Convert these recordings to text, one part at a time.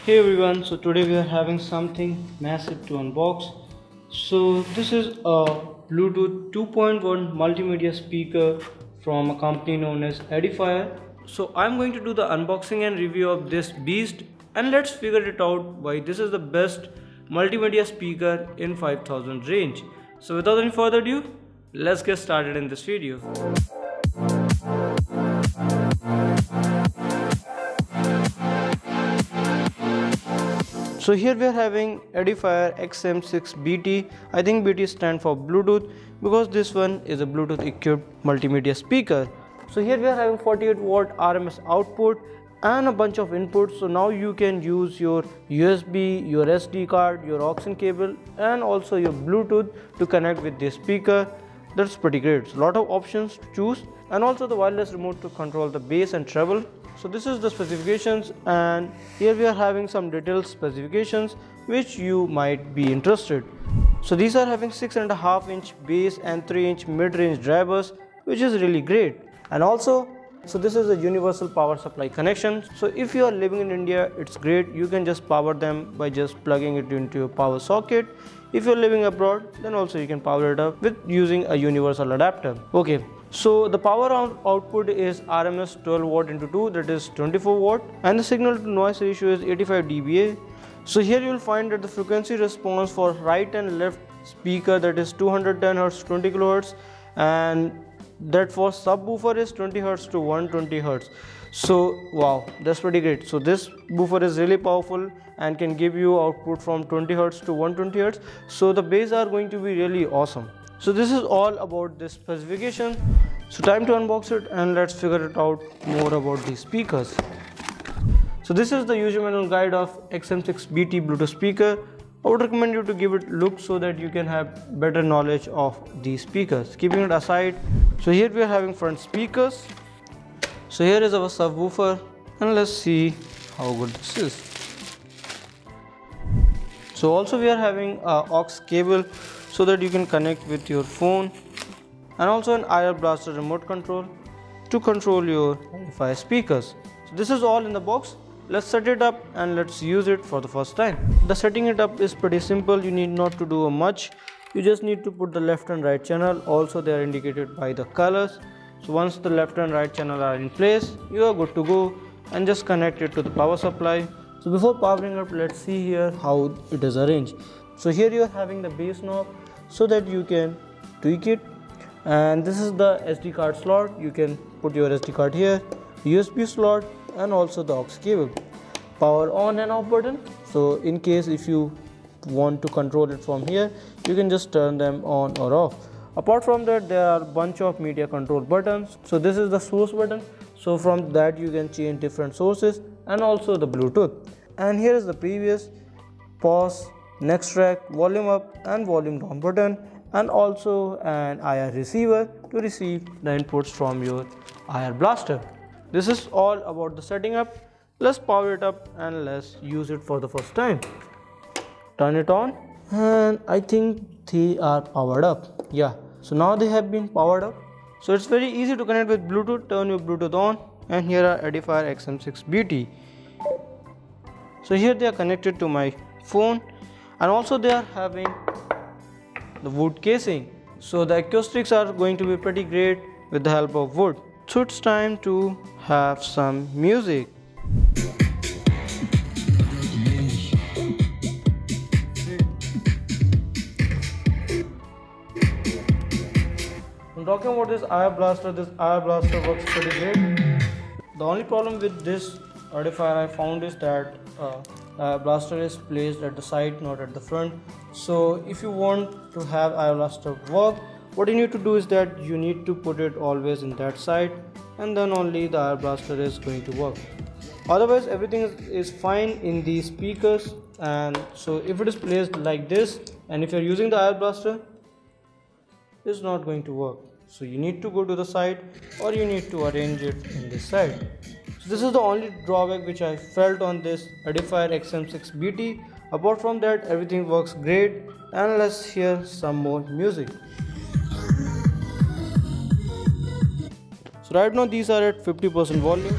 Hey everyone, so today we are having something massive to unbox. So this is a Bluetooth 2.1 multimedia speaker from a company known as Edifier. So I'm going to do the unboxing and review of this beast, and let's figure it out why this is the best multimedia speaker in 5000 range. So without any further ado, let's get started in this video. So here we are having Edifier XM6BT. I think BT stands for Bluetooth because this one is a Bluetooth equipped multimedia speaker. So here we are having 48 watt RMS output and a bunch of inputs. So now you can use your USB, your SD card, your aux cable and also your Bluetooth to connect with this speaker. That's pretty great. So a lot of options to choose, and also the wireless remote to control the bass and treble. So this is the specifications, and here we are having some detailed specifications which you might be interested. So these are having 6.5-inch bass and 3-inch mid-range drivers, which is really great. And also, so this is a universal power supply connection. So if you are living in India, it's great. You can just power them by just plugging it into your power socket. If you're living abroad, then also you can power it up with using a universal adapter. Okay. So the power output is RMS 12 watt into 2, that is 24 watt, and the signal to noise ratio is 85 dBA. So here you will find that the frequency response for right and left speaker, that is 210 Hz 20 kHz, and that for subwoofer is 20 Hz to 120 Hz. So wow, that's pretty great. So this woofer is really powerful and can give you output from 20 Hz to 120 Hz. So the bass are going to be really awesome. So this is all about this specification. So time to unbox it and let's figure it out more about these speakers. So this is the user manual guide of XM6BT Bluetooth speaker. I would recommend you to give it a look so that you can have better knowledge of these speakers. Keeping it aside, so here we are having front speakers. So here is our subwoofer, and let's see how good this is. So also we are having a aux cable so that you can connect with your phone, and also an IR Blaster remote control to control your Edifier speakers. So this is all in the box. Let's set it up and let's use it for the first time. The setting it up is pretty simple. You need not to do much. You just need to put the left and right channel. Also they are indicated by the colors. So once the left and right channel are in place, you are good to go, and just connect it to the power supply. So before powering up, let's see here how it is arranged. So here you are having the bass knob so that you can tweak it, and this is the SD card slot. You can put your SD card here, USB slot, and also the aux cable. Power on and off button. So in case if you want to control it from here, you can just turn them on or off. Apart from that, there are a bunch of media control buttons. So this is the source button. So from that you can change different sources, and also the Bluetooth. And here is the previous, pause, next track, volume up and volume down button, and also an IR receiver to receive the inputs from your IR Blaster. This is all about the setting up. Let's power it up and let's use it for the first time. Turn it on, and I think they are powered up. Yeah, so now they have been powered up. So it's very easy to connect with Bluetooth. Turn your Bluetooth on, and here are Edifier XM6BT. So here they are connected to my phone, and also they are having the wood casing. So the acoustics are going to be pretty great with the help of wood. So it's time to have some music. I'm talking about this IR Blaster. This IR Blaster works pretty great. The only problem with this Edifier I found is that Blaster is placed at the side, not at the front. So if you want to have IR Blaster work, what you need to do is that you need to put it always in that side, and then only the IR Blaster is going to work. Otherwise everything is fine in these speakers. And so if it is placed like this, and if you are using the IR Blaster, it's not going to work. So you need to go to the side, or you need to arrange it in this side. So this is the only drawback which I felt on this Edifier XM6BT. Apart from that, everything works great, and let's hear some more music. So right now these are at 50% volume.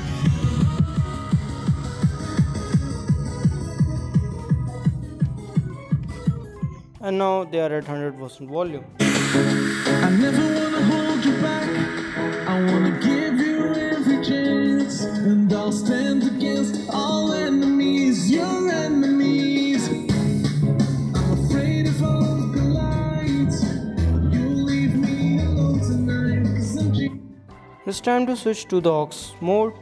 and now they are at 100% volume. I never wanna hold you back. I wanna give you every chance, and I'll stand against all enemies, your enemies. I'm afraid if all the lights, you'll leave me alone tonight, 'cause I'm It's time to switch to the aux mode.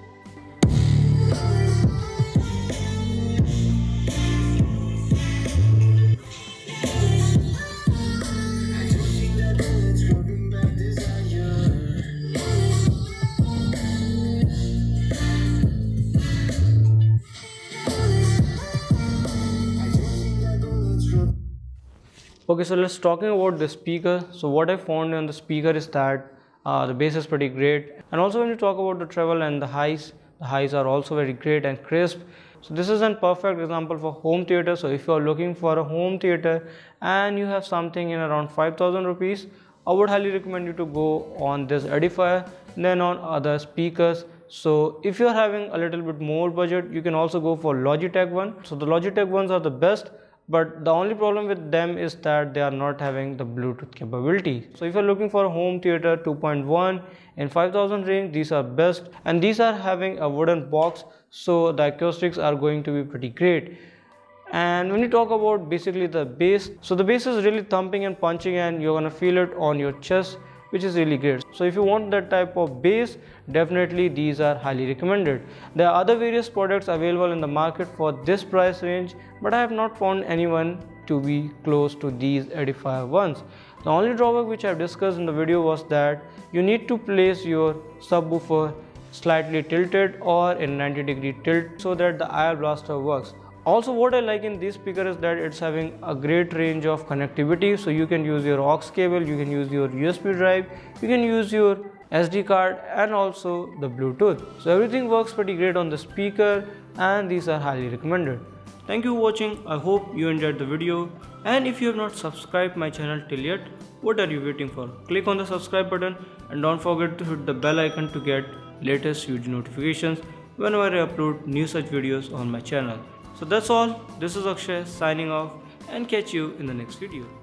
Okay, so let's talking about the speaker. So what I found on the speaker is that the bass is pretty great, and also when you talk about the treble and the highs are also very great and crisp. So this is a perfect example for home theater. So if you are looking for a home theater and you have something in around 5,000 rupees, I would highly recommend you to go on this edifier than on other speakers. So if you are having a little bit more budget, you can also go for Logitech one. So the Logitech ones are the best, but the only problem with them is that they are not having the Bluetooth capability. So if you're looking for a home theater 2.1 in 5,000 range, these are best, and these are having a wooden box, so the acoustics are going to be pretty great. And when you talk about basically the bass, so the bass is really thumping and punching, and you're gonna feel it on your chest, which is really great. So if you want that type of bass, definitely these are highly recommended. There are other various products available in the market for this price range, but I have not found anyone to be close to these edifier ones. The only drawback which I have discussed in the video was that you need to place your subwoofer slightly tilted or in 90-degree tilt so that the IR blaster works. Also, what I like in this speaker is that it's having a great range of connectivity, so you can use your aux cable, you can use your USB drive, you can use your SD card, and also the Bluetooth. So everything works pretty great on the speaker, and these are highly recommended. Thank you for watching. I hope you enjoyed the video, and if you have not subscribed my channel till yet, what are you waiting for? Click on the subscribe button and don't forget to hit the bell icon to get latest video notifications whenever I upload new such videos on my channel. So that's all. This is Akshay signing off, and catch you in the next video.